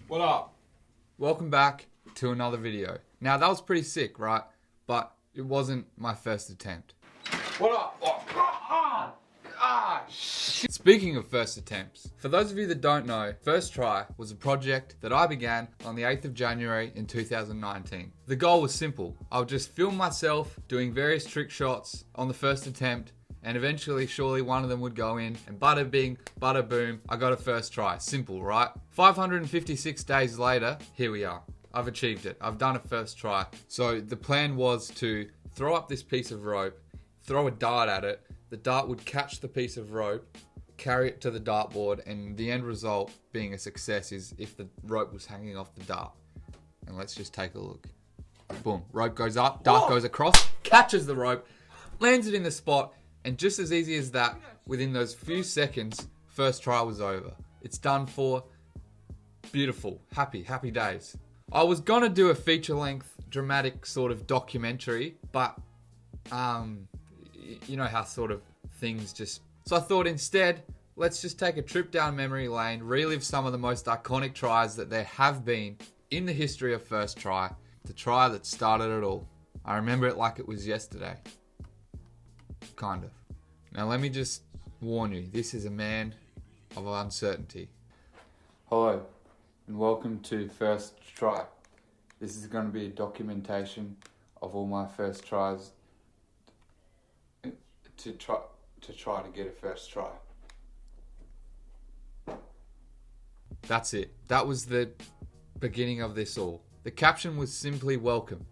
What up? Welcome back to another video. Now that was pretty sick, right? But it wasn't my first attempt. What up? Shit. Speaking of first attempts, for those of you that don't know, First Try was a project that I began on the 8th of January in 2019. The goal was simple. I would just film myself doing various trick shots on the first attempt, and eventually, surely one of them would go in, and bada bing, bada boom, I got a first try. Simple, right? 556 days later, here we are. I've achieved it. I've done a first try. So the plan was to throw up this piece of rope, throw a dart at it, the dart would catch the piece of rope, carry it to the dartboard, and the end result being a success is if the rope was hanging off the dart. And let's just take a look. Boom, rope goes up, dart goes across, catches the rope, lands it in the spot, and just as easy as that, within those few seconds, first try was over. It's done for. Beautiful. Happy days. I was gonna do a feature-length, dramatic sort of documentary, but, you know how sort of things just... So I thought instead, let's just take a trip down memory lane, relive some of the most iconic tries that there have been in the history of First Try, the try that started it all. I remember it like it was yesterday. Kind of. Now let me just warn you, this is a man of uncertainty. Hello, and welcome to First Try. This is going to be a documentation of all my first tries to try to get a first try. That's it. That was the beginning of this all. The caption was simply welcome.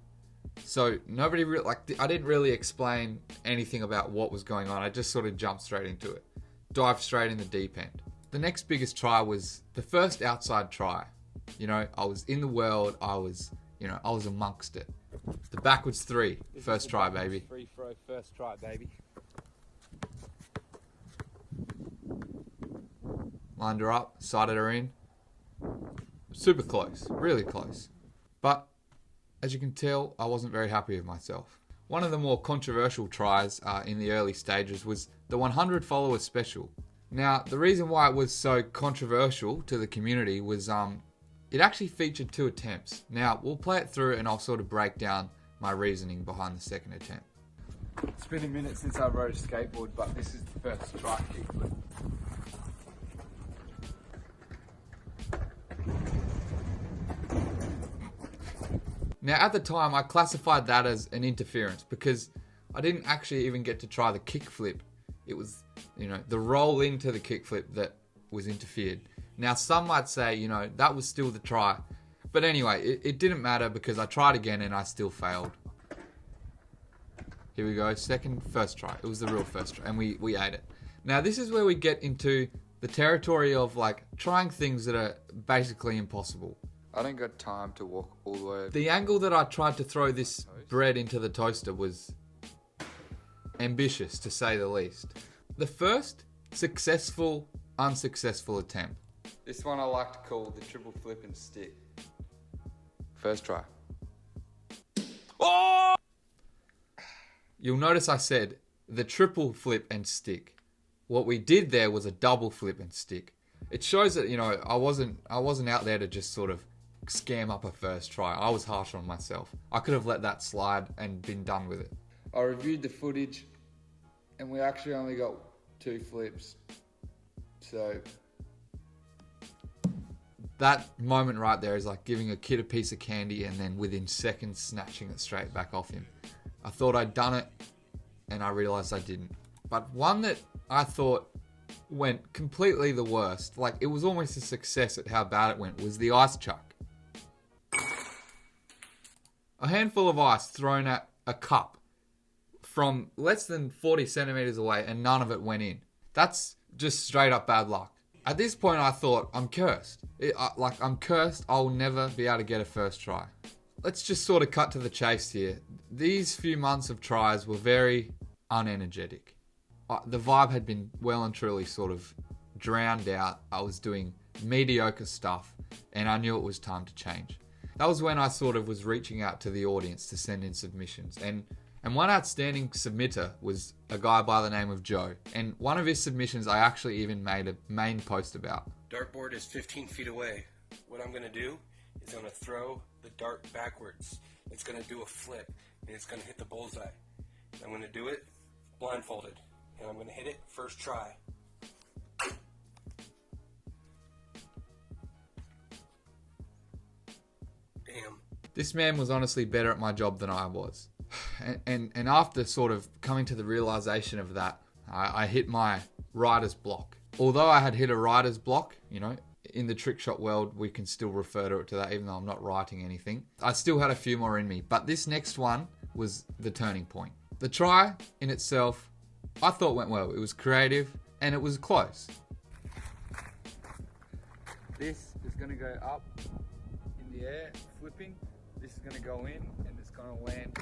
So nobody really, I didn't really explain anything about what was going on. I just sort of jumped straight into it. Dived straight in the deep end. The next biggest try was the first outside try. You know, I was in the world, I was amongst it. The backwards three, first try, baby. Free throw, first try, baby. Lined her up, sighted her in. Super close, really close. But as you can tell, I wasn't very happy with myself. One of the more controversial tries in the early stages was the 100 follower special. Now, the reason why it was so controversial to the community was it actually featured 2 attempts. Now, we'll play it through and I'll sort of break down my reasoning behind the second attempt. It's been a minute since I rode a skateboard, but this is the first try kickflip. Now, at the time, I classified that as an interference because I didn't actually even get to try the kickflip. It was, the roll into the kickflip that was interfered. Now, some might say, that was still the try. But anyway, it didn't matter because I tried again and I still failed. Here we go, first try. It was the real first try and we ate it. Now, this is where we get into the territory of trying things that are basically impossible. I don't got time to walk all the way. The angle that I tried to throw this bread into the toaster was ambitious, to say the least. The first successful, unsuccessful attempt. This one I like to call the triple flip and stick. First try. Oh! You'll notice I said the triple flip and stick. What we did there was a double flip and stick. It shows that, I wasn't out there to just sort of scam up a first try. I was harsh on myself. I could have let that slide and been done with it. I reviewed the footage and we actually only got 2 flips. So that moment right there is like giving a kid a piece of candy and then within seconds snatching it straight back off him. I thought I'd done it and I realized I didn't. But one that I thought went completely the worst, it was almost a success at how bad it went, was the ice chuck. A handful of ice thrown at a cup from less than 40 centimeters away and none of it went in. That's just straight up bad luck. At this point I thought, I'm cursed. I'm cursed, I'll never be able to get a first try. Let's just sort of cut to the chase here. These few months of tries were very unenergetic. The vibe had been well and truly sort of drowned out. I was doing mediocre stuff and I knew it was time to change. That was when I sort of was reaching out to the audience to send in submissions. And one outstanding submitter was a guy by the name of Joe. And one of his submissions I actually even made a main post about. Dartboard is 15 feet away. What I'm going to do is I'm going to throw the dart backwards. It's going to do a flip, and it's going to hit the bullseye. I'm going to do it blindfolded, and I'm going to hit it first try. Damn. This man was honestly better at my job than I was. And after sort of coming to the realization of that, I hit my writer's block. Although I had hit a writer's block, you know, in the trick shot world, we can still refer to it to that, even though I'm not writing anything. I still had a few more in me, but this next one was the turning point. The try in itself, I thought went well. It was creative and it was close. This is going to go up in the air, flipping. This is going to go in and it's going to land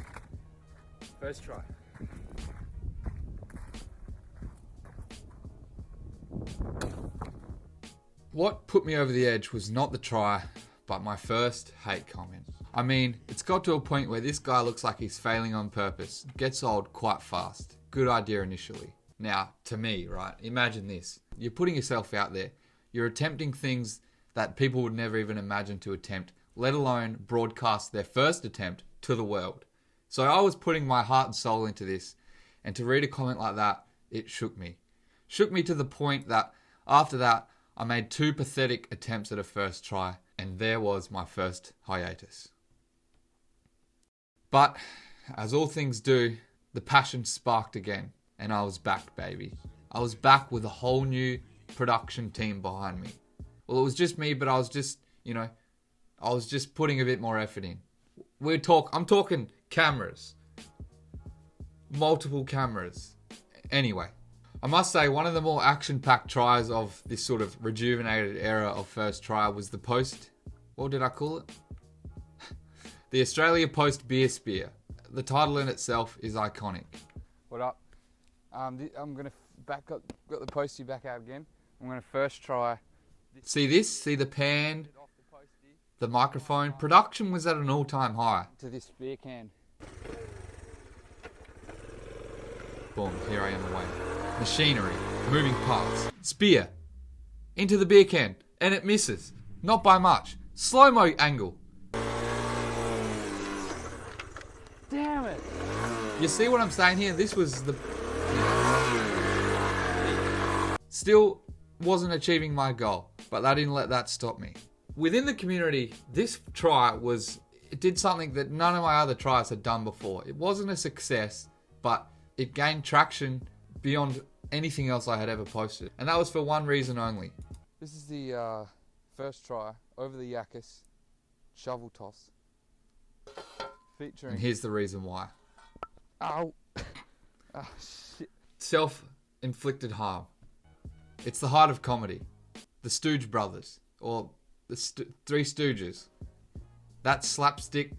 first try. What put me over the edge was not the try, but my first hate comment. I mean, it's got to a point where this guy looks like he's failing on purpose. Gets old quite fast. Good idea initially. Now, to me, right, imagine this. You're putting yourself out there. You're attempting things that people would never even imagine to attempt, let alone broadcast their first attempt to the world. So I was putting my heart and soul into this, and to read a comment like that, it shook me. Shook me to the point that after that, I made 2 pathetic attempts at a first try, and there was my first hiatus. But, as all things do, the passion sparked again, and I was back, baby. I was back with a whole new production team behind me. Well, it was just me, but I was just, I was just putting a bit more effort in. I'm talking cameras. Multiple cameras. Anyway, I must say one of the more action-packed tries of this sort of rejuvenated era of first try was the post, what did I call it? The Australia Post Beer Spear. The title in itself is iconic. What up? I'm going to back up, got the postie back out again. I'm going to first try. See this? See the pan? The microphone? Production was at an all-time high. To this beer can. Boom, here I am away. Machinery, moving parts, spear, into the beer can, and it misses. Not by much. Slow-mo angle. Damn it. You see what I'm saying here? This was the... Still wasn't achieving my goal, but I didn't let that stop me. Within the community, this try it did something that none of my other tries had done before. It wasn't a success, but it gained traction beyond anything else I had ever posted. And that was for one reason only. This is the first try over the Yakis shovel toss. Featuring... And here's the reason why. Ow! Oh, shit. Self-inflicted harm. It's the heart of comedy. The Stooge Brothers, or the Three Stooges. That slapstick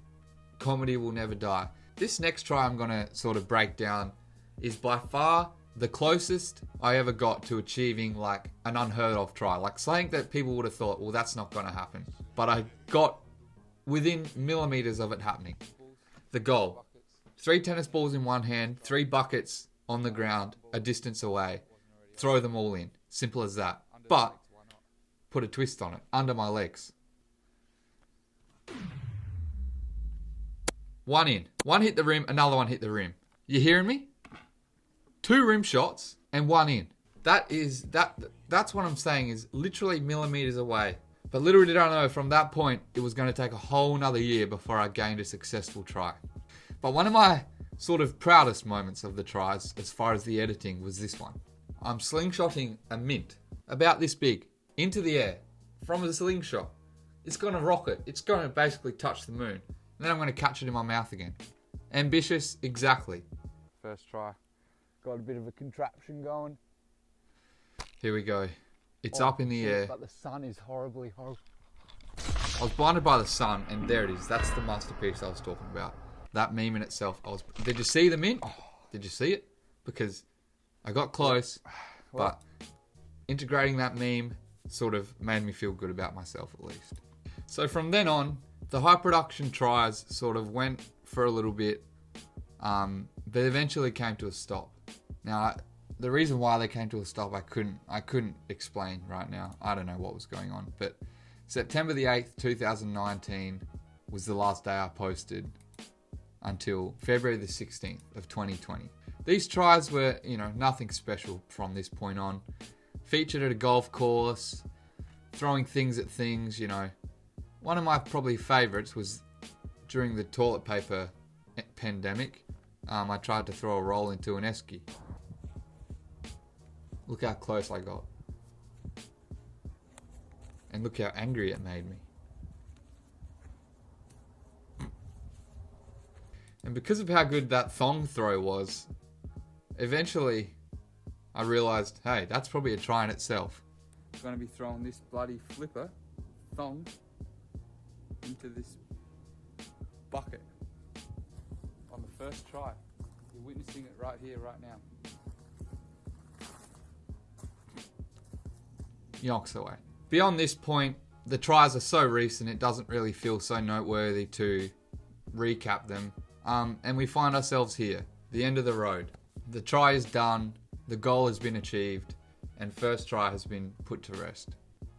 comedy will never die. This next try I'm going to sort of break down is by far the closest I ever got to achieving like an unheard of try. Like something that people would have thought, well, that's not going to happen. But I got within millimeters of it happening. The goal. 3 tennis balls in one hand, 3 buckets on the ground, a distance away. Throw them all in. Simple as that. But put a twist on it. Under my legs. 1 in. 1 hit the rim, another 1 hit the rim. You hearing me? 2 rim shots and 1 in. That's what I'm saying is literally millimeters away. But little did I know from that point it was going to take a whole nother year before I gained a successful try. But one of my sort of proudest moments of the tries as far as the editing was this one. I'm slingshotting a mint about this big into the air from a slingshot. It's going to rocket. It's going to basically touch the moon. And then I'm going to catch it in my mouth again. Ambitious, exactly. First try. Got a bit of a contraption going. Here we go. It's up in the air. But the sun is horribly horrible. I was blinded by the sun, and there it is. That's the masterpiece I was talking about. That meme in itself. Did you see the mint? Did you see it? Because I got close, but integrating that meme sort of made me feel good about myself at least. So from then on, the high production tries sort of went for a little bit, but eventually came to a stop. Now, the reason why they came to a stop, I couldn't explain right now. I don't know what was going on, but September the 8th, 2019 was the last day I posted until February the 16th of 2020. These tries were, nothing special from this point on. Featured at a golf course, throwing things at things, One of my probably favourites was during the toilet paper pandemic. I tried to throw a roll into an esky. Look how close I got. And look how angry it made me. And because of how good that thong throw was, eventually I realised, hey, that's probably a try in itself. I'm going to be throwing this bloody flipper thong into this bucket on the first try. You're witnessing it right here, right now. Yonks away. Beyond this point, the tries are so recent it doesn't really feel so noteworthy to recap them. And we find ourselves here, the end of the road. The try is done, the goal has been achieved, and first try has been put to rest.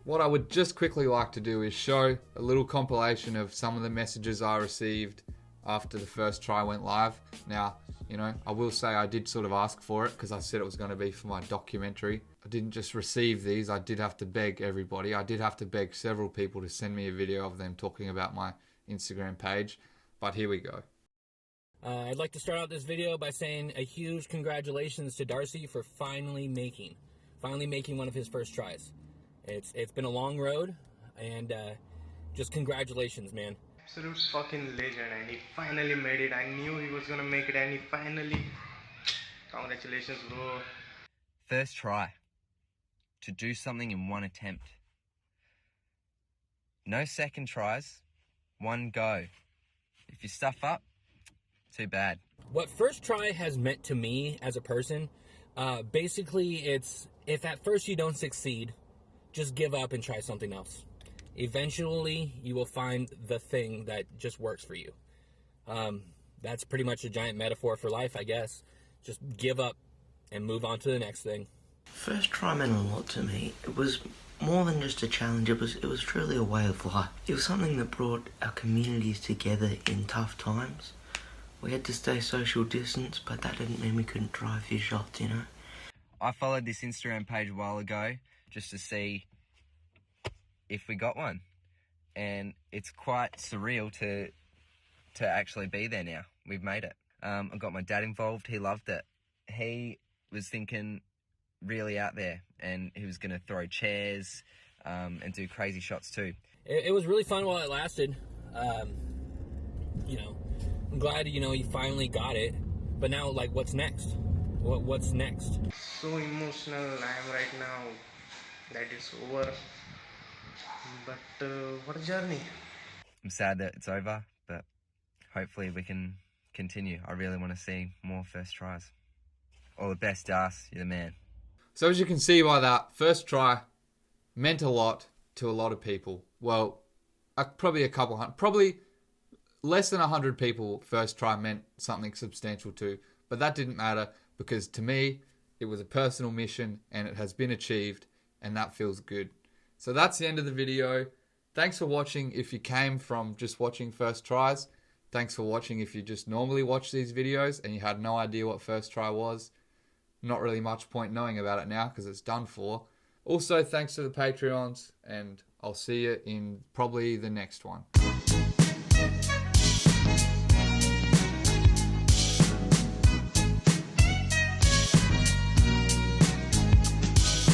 What I would just quickly like to do is show a little compilation of some of the messages I received after the first try went live. Now, I will say I did sort of ask for it because I said it was going to be for my documentary. I didn't just receive these, I did have to beg everybody. I did have to beg several people to send me a video of them talking about my Instagram page. But here we go. I'd like to start out this video by saying a huge congratulations to Darcy for finally making one of his first tries. It's been a long road, and just congratulations, man. Absolute fucking legend, and he finally made it. I knew he was gonna make it, and he finally... Congratulations, bro. First try. To do something in one attempt. No second tries. One go. If you stuff up, too bad. What first try has meant to me as a person, basically it's, if at first you don't succeed, just give up and try something else. Eventually, you will find the thing that just works for you. That's pretty much a giant metaphor for life, I guess. Just give up and move on to the next thing. First try meant a lot to me. It was more than just a challenge, it was truly a way of life. It was something that brought our communities together in tough times. We had to stay social distance, but that didn't mean we couldn't try a few shots, I followed this Instagram page a while ago just to see if we got one. And it's quite surreal to actually be there now. We've made it. I got my dad involved. He loved it. He was thinking really out there, and he was going to throw chairs and do crazy shots too. It was really fun while it lasted. I'm glad, you finally got it. But now, what's next? What's next? So emotional I am right now that it's over. But what a journey. I'm sad that it's over, but hopefully we can continue. I really want to see more first tries. All the best, Das. You're the man. So as you can see by that, first try meant a lot to a lot of people. Well, probably a couple hundred, probably less than 100 people first try meant something substantial to. But that didn't matter because to me, it was a personal mission and it has been achieved, and that feels good. So that's the end of the video. Thanks for watching if you came from just watching first tries. Thanks for watching if you just normally watch these videos and you had no idea what first try was. Not really much point knowing about it now because it's done for. Also, thanks to the Patreons, and I'll see you in probably the next one.